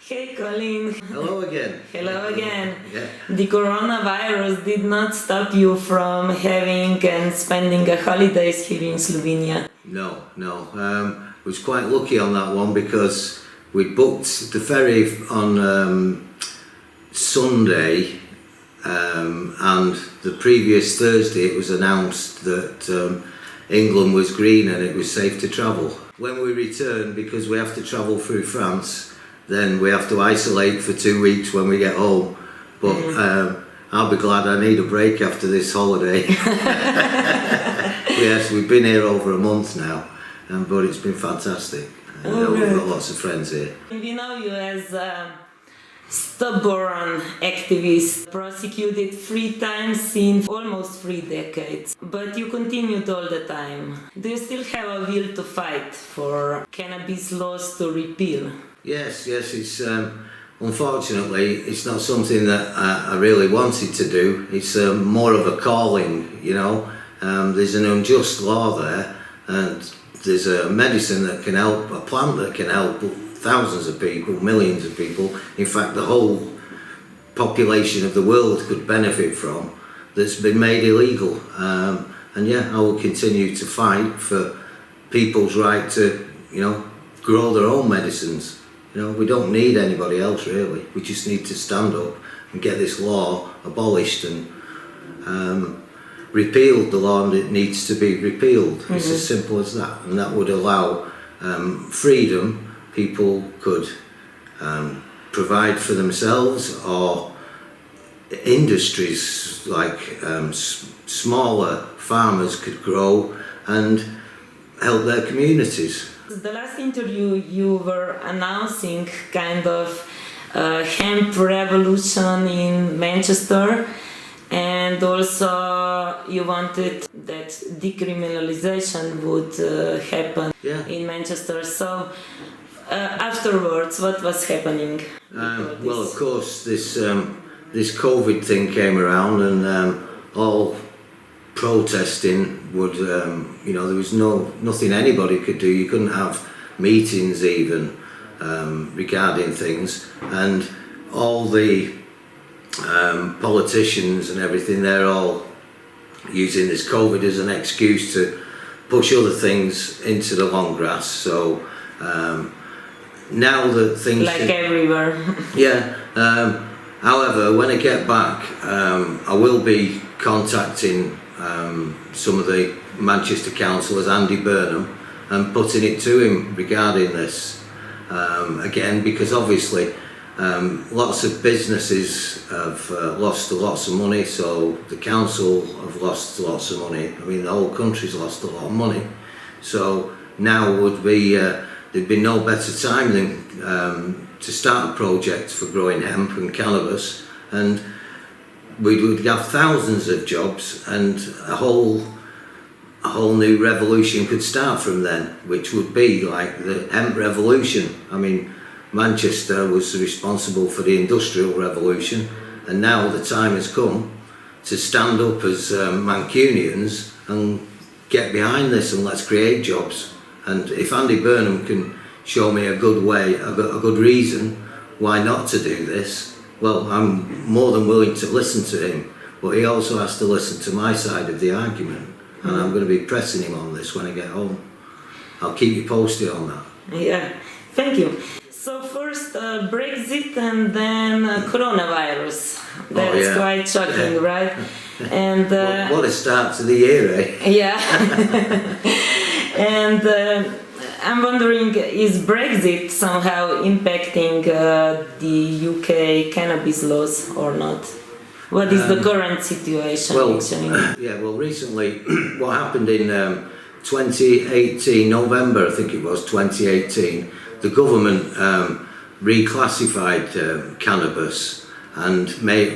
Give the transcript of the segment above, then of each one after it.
Hey Colin. Hello again. Hello again. Yeah. The coronavirus did not stop you from having and spending a holidays here in Slovenia. No. I was quite lucky on that one because we booked the ferry on Sunday, and the previous Thursday it was announced that England was green and it was safe to travel. When we return, because we have to travel through France, then we have to isolate for 2 weeks when we get home. But I'll be glad. I need a break after this holiday. Yes, we've been here over a month now, but it's been fantastic. We've got lots of friends here. We know you as a stubborn activist, prosecuted 3 times in almost 3 decades, but you continued all the time. Do you still have a will to fight for cannabis laws to repeal? Yes, it's unfortunately it's not something that I really wanted to do. It's more of a calling, you know. There's an unjust law there, and there's a medicine that can help, a plant that can help thousands of people, millions of people. In fact, the whole population of the world could benefit from, that's been made illegal. And yeah, I will continue to fight for people's right to, you know, grow their own medicines. You know, we don't need anybody else really. We just need to stand up and get this law abolished and repealed. The law that needs to be repealed. It's as simple as that, and that would allow freedom. People could provide for themselves, or industries like smaller farmers could grow and help their communities. The last interview you were announcing kind of hemp revolution in Manchester, and also you wanted that decriminalization would happen in Manchester. So afterwards, what was happening? Well, of course, this COVID thing came around, and all protesting would, you know, there was nothing anybody could do. You couldn't have meetings even regarding things, and all the politicians and everything, they're all using this COVID as an excuse to push other things into the long grass. So now that things like everywhere. However, when I get back, I will be contacting some of the Manchester councillors, Andy Burnham, and putting it to him regarding this again, because obviously lots of businesses have lost lots of money, so the council have lost lots of money. I mean, the whole country's lost a lot of money. So now would be there'd be no better time than to start a project for growing hemp and cannabis, and we would have thousands of jobs, and a whole new revolution could start from then, which would be like the hemp revolution. I mean, Manchester was responsible for the industrial revolution, and now the time has come to stand up as Mancunians and get behind this, and let's create jobs. And if Andy Burnham can show me a good way, a good reason why not to do this, well, I'm more than willing to listen to him, but he also has to listen to my side of the argument, and I'm going to be pressing him on this when I get home. I'll keep you posted on that. Yeah, thank you. So first Brexit and then coronavirus. That's quite shocking, right? And what a start to the year, eh? Yeah. And I'm wondering, is Brexit somehow impacting the UK cannabis laws or not? What is the current situation? Well, recently, what happened in 2018, November, I think it was, 2018, the government reclassified cannabis and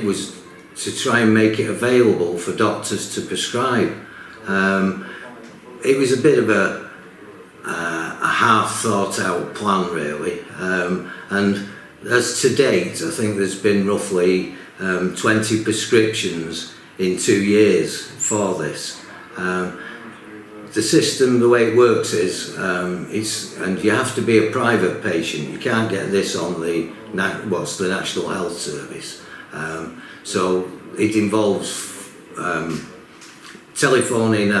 was to try and make it available for doctors to prescribe. It was a bit of a half thought out plan really, and as to date I think there's been roughly 20 prescriptions in 2 years for this. the system, the way it works is, and you have to be a private patient. You can't get this on the National Health Service. So it involves telephoning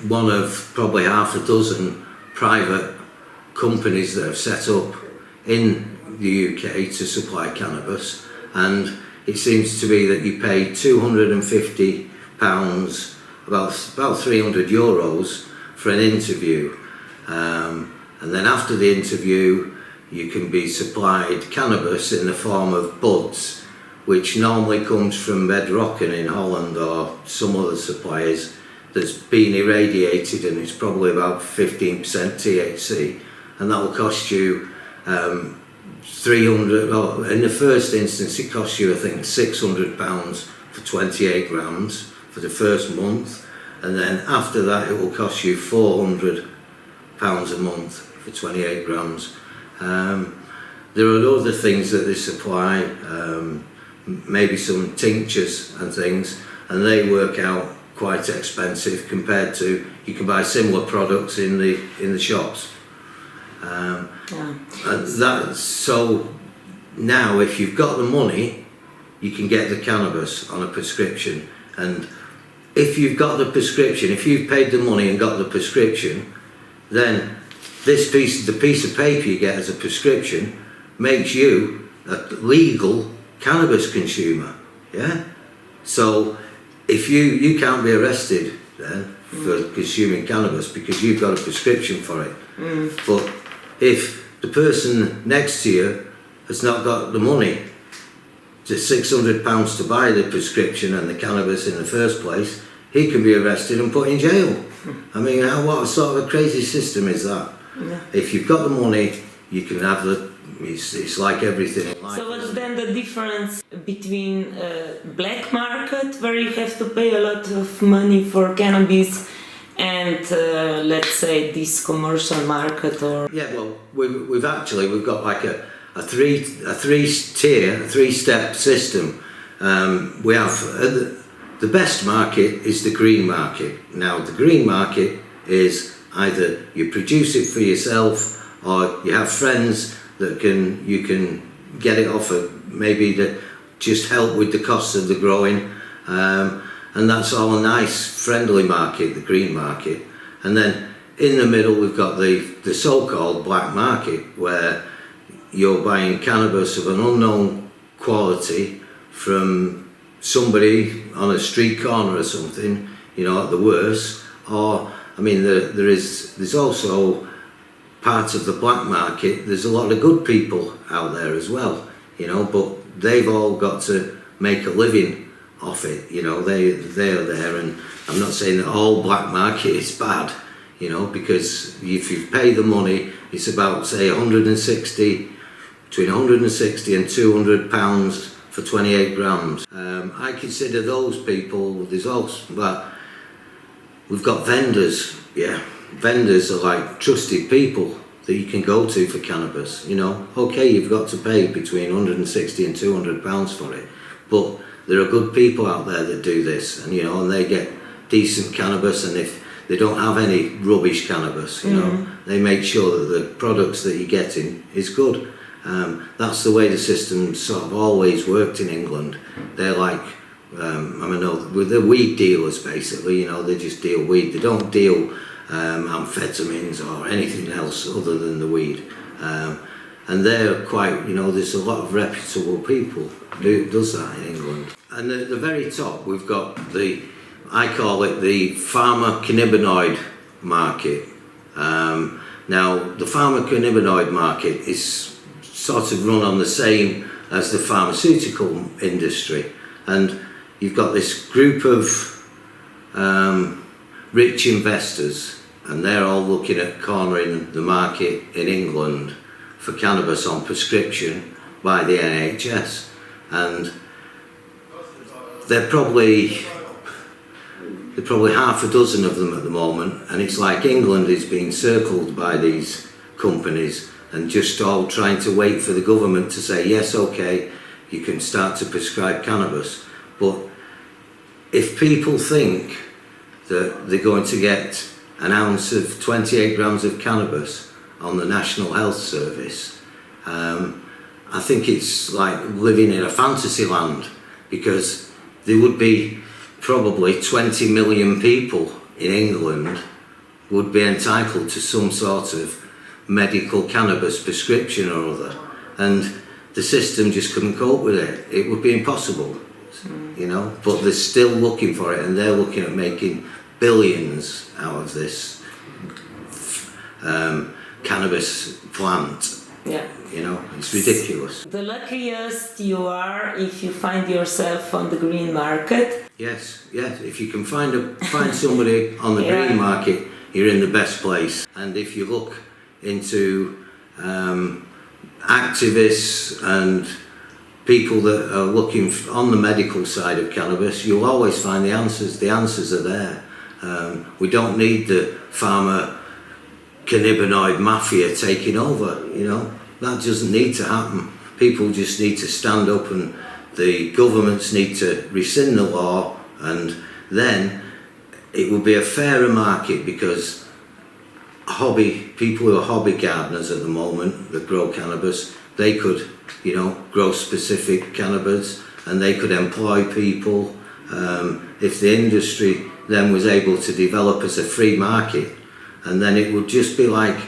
one of probably half a dozen private companies that have set up in the UK to supply cannabis, and it seems to be that you pay £250, about €300 for an interview, and then after the interview you can be supplied cannabis in the form of buds, which normally comes from Bedrocken in Holland or some other suppliers, that's been irradiated, and it's probably about 15% THC, and that will cost you 300, well, in the first instance it costs you I think £600 for 28 grams for the first month, and then after that it will cost you £400 a month for 28 grams. There are other things that they supply, maybe some tinctures and things, and they work out quite expensive compared to, you can buy similar products in the shops. And that, so now if you've got the money, you can get the cannabis on a prescription, and if you've got the prescription, if you've paid the money and got the prescription, then the piece of paper you get as a prescription makes you a legal cannabis consumer. Yeah. So if you can't be arrested then for consuming cannabis because you've got a prescription for it. But if the person next to you has not got the money, just £600 to buy the prescription and the cannabis in the first place, he can be arrested and put in jail. I mean, what sort of a crazy system is that? Yeah. If you've got the money, you can have it's like everything in life. So what's then the difference between black market, where you have to pay a lot of money for cannabis, and let's say this commercial market? Or yeah, well, we've got like a three-step system. We have the best market is the green market. Now the green market is either you produce it for yourself, or you have friends that you can get it off of, maybe to just help with the costs of the growing, and that's all a nice friendly market, the green market. And then in the middle we've got the so-called black market, where you're buying cannabis of an unknown quality from somebody on a street corner or something, at the worst. Or I mean, there's also part of the black market, there's a lot of good people out there as well, but they've all got to make a living off it, they're there. And I'm not saying that all black market is bad, because if you pay the money, it's about, say, between 160 and 200 pounds for 28 grams. I consider those people, there's also, we've got vendors, yeah. Vendors are like trusted people that you can go to for cannabis, Okay, you've got to pay between 160 and 200 pounds for it, but there are good people out there that do this, and and they get decent cannabis, and if they don't have any rubbish cannabis, they make sure that the products that you're getting is good. That's the way the system sort of always worked in England. They're like, they're weed dealers basically, they just deal weed. They don't deal amphetamines or anything else other than the weed. And they're quite, there's a lot of reputable people who does that in England. And at the very top we've got I call it the pharma cannabinoid market. Now the pharma cannabinoid market is sort of run on the same as the pharmaceutical industry, and you've got this group of rich investors, and they're all looking at cornering the market in England for cannabis on prescription by the NHS, and they're probably half a dozen of them at the moment, and it's like England is being circled by these companies and just all trying to wait for the government to say, yes, okay, you can start to prescribe cannabis. But if people think that they're going to get an ounce of 28 grams of cannabis on the National Health Service, I think it's like living in a fantasy land, because there would be probably 20 million people in England would be entitled to some sort of medical cannabis prescription or other, and the system just couldn't cope with it. It would be impossible, you know, but they're still looking for it, and they're looking at making billions out of this cannabis plant. Yeah. You know, it's ridiculous. The luckiest you are if you find yourself on the green market. Yes, yes. If you can find somebody on the green market, you're in the best place. And if you look into activists and people that are looking on the medical side of cannabis, you'll always find the answers. The answers are there. We don't need the pharma cannabinoid mafia taking over, you know. That doesn't need to happen. People just need to stand up, and the governments need to rescind the law, and then it will be a fairer market, because people who are hobby gardeners at the moment that grow cannabis, they could, you know, grow specific cannabis, and they could employ people. If the industry then was able to develop as a free market, and then it would just be like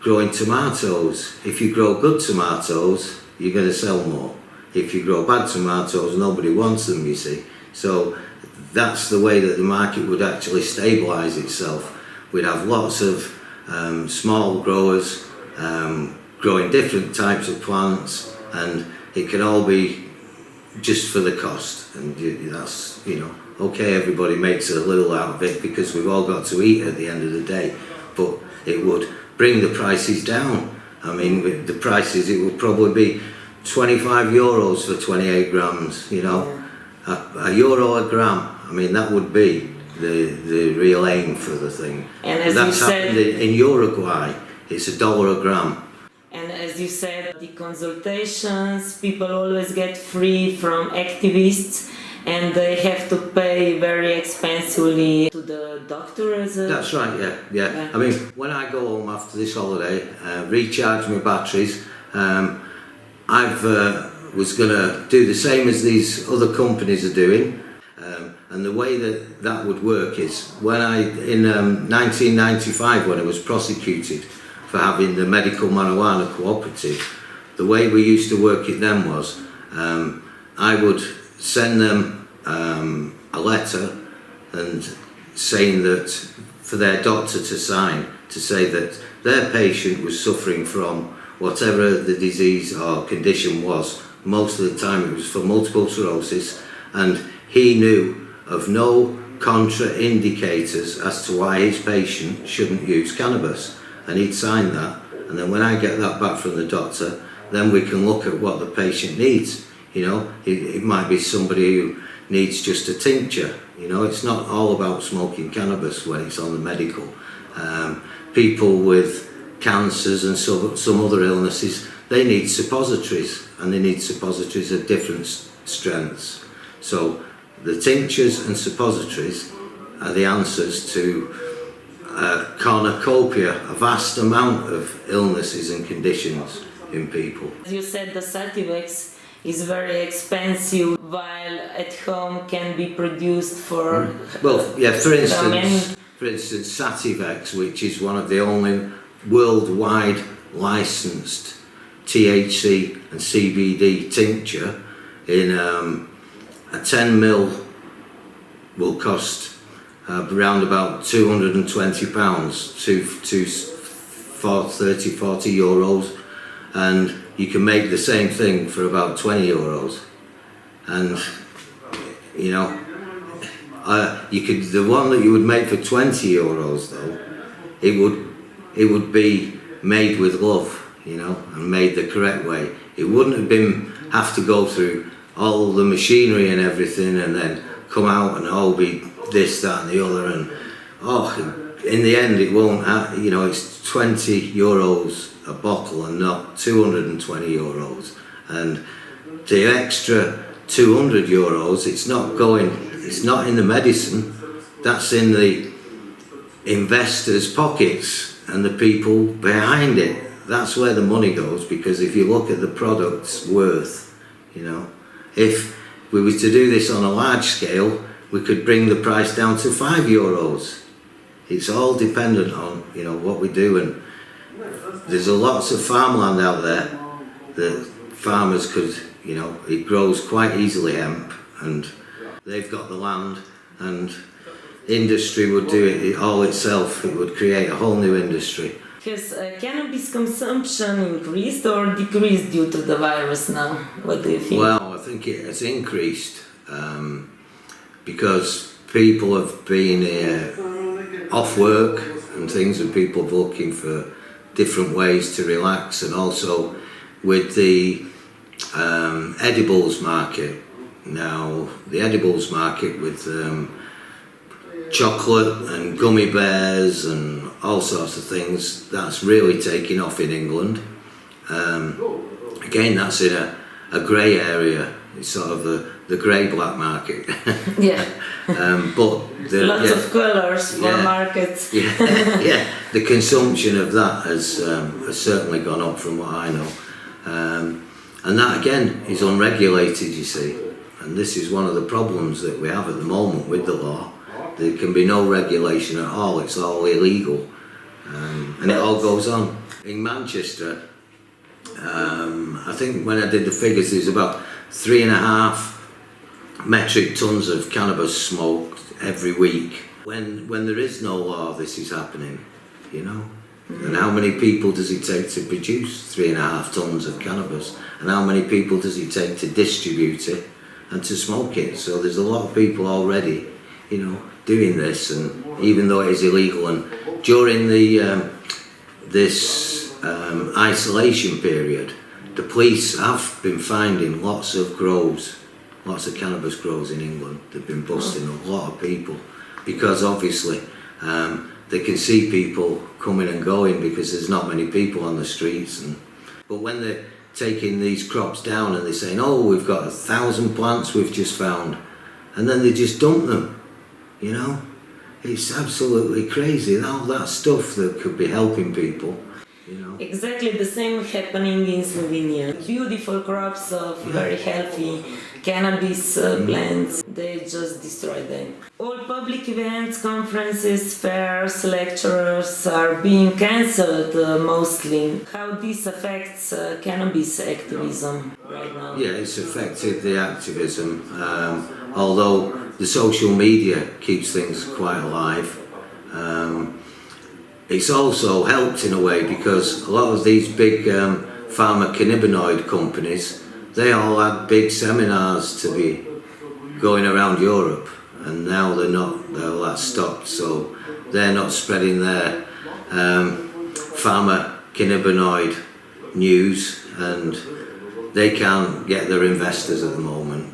growing tomatoes. If you grow good tomatoes, you're going to sell more. If you grow bad tomatoes, nobody wants them, you see. So that's the way that the market would actually stabilise itself. We'd have lots of small growers growing different types of plants, and it can all be just for the cost. And that's, you know, okay, everybody makes a little out of it because we've all got to eat at the end of the day, but it would bring the prices down. I mean, with the prices, it would probably be 25 euros for 28 grams, you know, a euro a gram. I mean, that would be the real aim for the thing. And as that's you said, happened in Uruguay, it's $1 a gram. And as you said, the consultations, people always get free from activists, and they have to pay very expensively to the doctor as a... That's right, yeah. I mean, when I go home after this holiday, recharge my batteries, was going to do the same as these other companies are doing, and the way that would work is, in 1995, when I was prosecuted for having the medical marijuana cooperative, the way we used to work it then was, I would send them a letter and saying that for their doctor to sign, to say that their patient was suffering from whatever the disease or condition was. Most of the time it was for multiple sclerosis, and he knew of no contraindicators as to why his patient shouldn't use cannabis, and he'd sign that. And then when I get that back from the doctor, then we can look at what the patient needs. You know, it might be somebody who needs just a tincture. You know, it's not all about smoking cannabis when it's on the medical. People with cancers and some other illnesses, they need suppositories, and they need suppositories of different strengths. So the tinctures and suppositories are the answers to konoplja, a vast amount of illnesses and conditions in people. As you said, the Sativex is very expensive, while at home can be produced for... Well, yeah, for instance, Sativex, which is one of the only worldwide licensed THC and CBD tincture, in a 10 mil will cost around about £220 to 30-40 euros, and you can make the same thing for about 20 euros. And you know, the one that you would make for 20 euros though, it would be made with love, you know, and made the correct way. It wouldn't have to go through all the machinery and everything and then come out and all be this, that and the other, and in the end it won't you know, it's 20 euros a bottle and not 220 euros, and the extra 200 euros, it's not in the medicine, that's in the investors' pockets and the people behind it. That's where the money goes, because if you look at the product's worth, you know, if we were to do this on a large scale, we could bring the price down to €5. It's all dependent on, you know, what we do, and there's lots of farmland out there that farmers could, you know, it grows quite easily, hemp, and they've got the land, and industry would do it all itself. It would create a whole new industry. Has cannabis consumption increased or decreased due to the virus now? What do you think? Well, I think it has increased because people have been off work and things, and people are looking for different ways to relax, and also with the edibles market. Now, the edibles market with chocolate and gummy bears and all sorts of things, that's really taking off in England. Again, that's in a grey area. It's sort of the grey-black market. Yeah. But lots of colours for markets. Yeah, the consumption of that has certainly gone up from what I know. And that, again, is unregulated, you see. And this is one of the problems that we have at the moment with the law. There can be no regulation at all. It's all illegal. And it all goes on. In Manchester, I think when I did the figures, there's about 3.5 metric tons of cannabis smoked every week. When there is no law, this is happening, you know. And how many people does it take to produce 3.5 tons of cannabis? And how many people does it take to distribute it and to smoke it? So there's a lot of people already, you know, doing this, and even though it is illegal. And during this isolation period, the police have been finding lots of cannabis grows in England. They've been busting a lot of people, because obviously they can see people coming and going because there's not many people on the streets. But when they're taking these crops down and they're saying, oh, we've got 1,000 plants we've just found, and then they just dump them, you know. It's absolutely crazy, all that stuff that could be helping people, you know. Exactly the same happening in Slovenia. Beautiful crops of very healthy cannabis plants, they just destroy them. All public events, conferences, fairs, lectures are being cancelled mostly. How this affects cannabis activism right now? Yeah, it's affected the activism, although the social media keeps things quite alive. It's also helped in a way, because a lot of these big pharma cannabinoid companies, they all had big seminars to be going around Europe, and now they're that's stopped, so they're not spreading their pharma cannabinoid news, and they can't get their investors at the moment.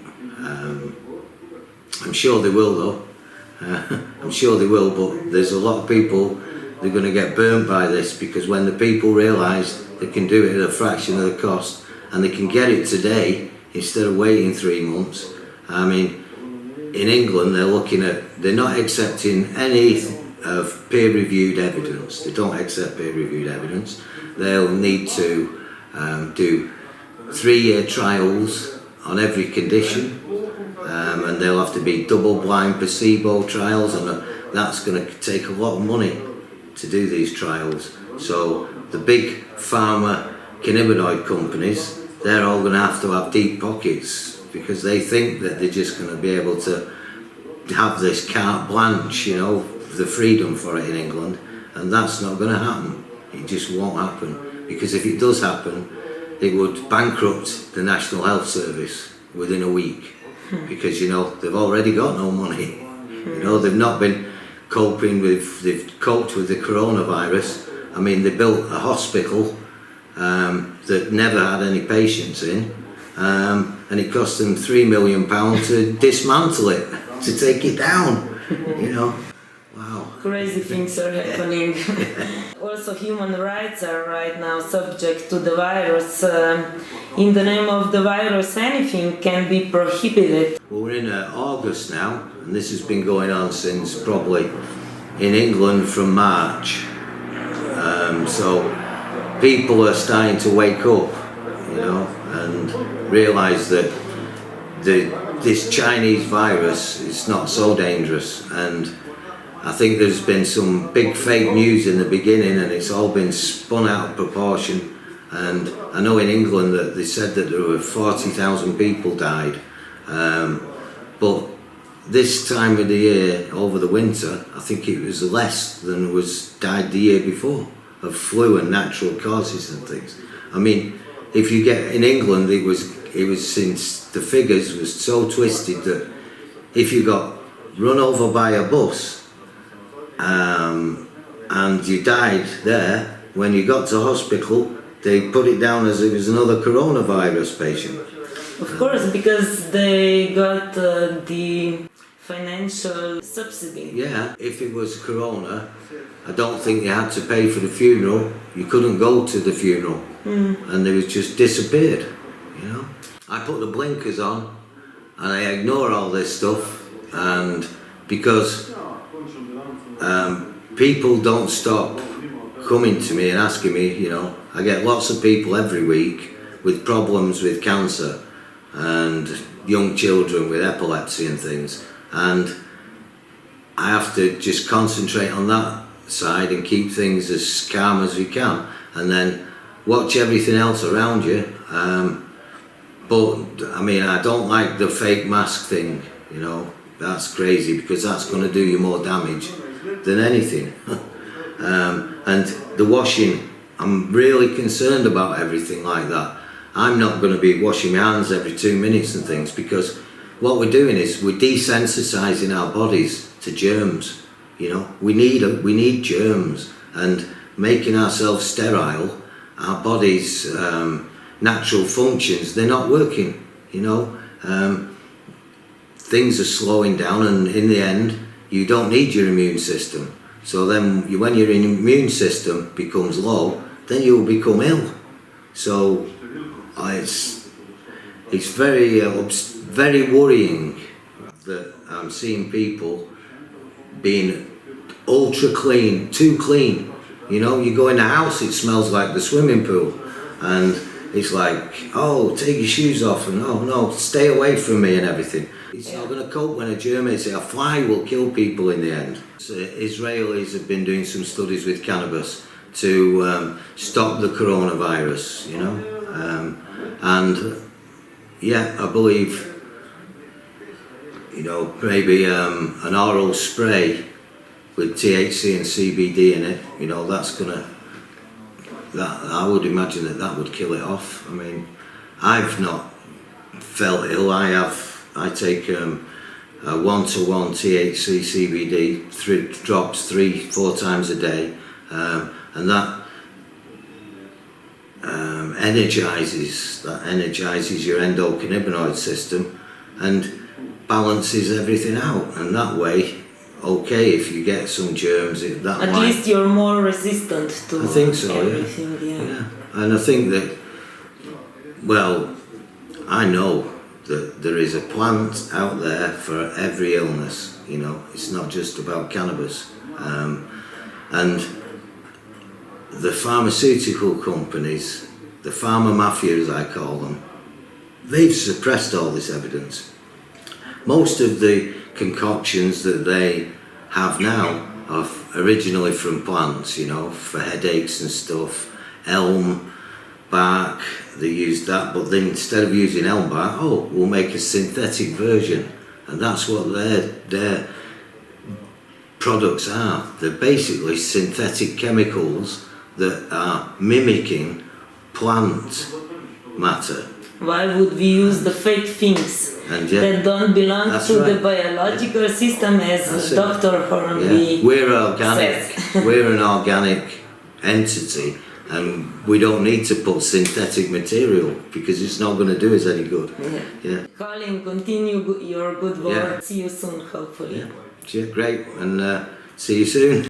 I'm sure they will though. I'm sure they will, but there's a lot of people that are going to get burnt by this, because when the people realise they can do it at a fraction of the cost, and they can get it today instead of waiting 3 months. I mean, in England they're not accepting any of peer-reviewed evidence. They don't accept peer-reviewed evidence. They'll need to do 3-year trials on every condition, and they'll have to be double-blind placebo trials, and that's going to take a lot of money to do these trials. So the big pharma cannabinoid companies, they're all going to have deep pockets, because they think that they're just going to be able to have this carte blanche, you know, the freedom for it in England, and that's not going to happen. It just won't happen, because if it does happen, it would bankrupt the National Health Service within a week, because, you know, they've already got no money. You know, they've not been they've coped with the coronavirus. I mean, they built a hospital that never had any patients in, and it cost them £3 million to dismantle it, to take it down, you know. Wow. Crazy things are happening. Also, human rights are right now subject to the virus. In the name of the virus, anything can be prohibited. Well, we're in August now, and this has been going on since probably in England from March. So people are starting to wake up, you know, and realise that this Chinese virus is not so dangerous. And I think there's been some big fake news in the beginning, and it's all been spun out of proportion. And I know in England that they said that there were 40,000 people died, but this time of the year, over the winter, I think it was less than was died the year before of flu and natural causes and things. I mean, if you get in England, it was since the figures was so twisted that if you got run over by a bus and you died there, when you got to hospital, they put it down as it was another coronavirus patient. Of course, because they got the financial subsidy. Yeah, if it was corona, I don't think you had to pay for the funeral. You couldn't go to the funeral, and they was just disappeared. You know, I put the blinkers on, and I ignore all this stuff, and because people don't stop coming to me and asking me, you know, I get lots of people every week with problems with cancer and young children with epilepsy and things, and I have to just concentrate on that side and keep things as calm as we can, and then watch everything else around you. But I mean, I don't like the fake mask thing, you know, that's crazy, because that's going to do you more damage than anything. And the washing, I'm really concerned about everything like that. I'm not going to be washing my hands every 2 minutes and things, because what we're doing is we're desensitizing our bodies to germs. You know, we need germs, and making ourselves sterile, our body's natural functions, they're not working. You know, things are slowing down, and in the end, you don't need your immune system. So then, when your immune system becomes low, then you'll become ill. So it's very worrying that I'm seeing people being ultra clean, too clean. You know, you go in the house, it smells like the swimming pool, and it's like, oh, take your shoes off, and oh no, stay away from me and everything. It's not going to cope when a germ is. A fly will kill people in the end. So Israelis have been doing some studies with cannabis to stop the coronavirus, you know, and yeah, I believe, you know, maybe an oral spray with THC and CBD in it, you know, that's gonna, I would imagine that would kill it off. I mean, I've not felt ill. I take a 1-to-1 THC CBD, 3 drops 3-4 times a day, and that energizes your endocannabinoid system and balances everything out, and that way, okay, if you get some germs, at least you're more resistant to I think so, everything. Yeah. And I think that, well, I know that there is a plant out there for every illness. You know, it's not just about cannabis, and the pharmaceutical companies, the pharma mafia as I call them, they've suppressed all this evidence. Most of the concoctions that they have now are originally from plants, you know, for headaches and stuff. Elm bark, they use that, but then instead of using elm bark, oh, we'll make a synthetic version, and that's what their products are. They're basically synthetic chemicals that are mimicking plant matter. Why would we use the fake things that don't belong to the biological system, as Dr. Hornby We're organic. says? We're an organic entity, and we don't need to put synthetic material because it's not going to do us any good. Colin, continue your good work. See you soon, hopefully. Great, and see you soon.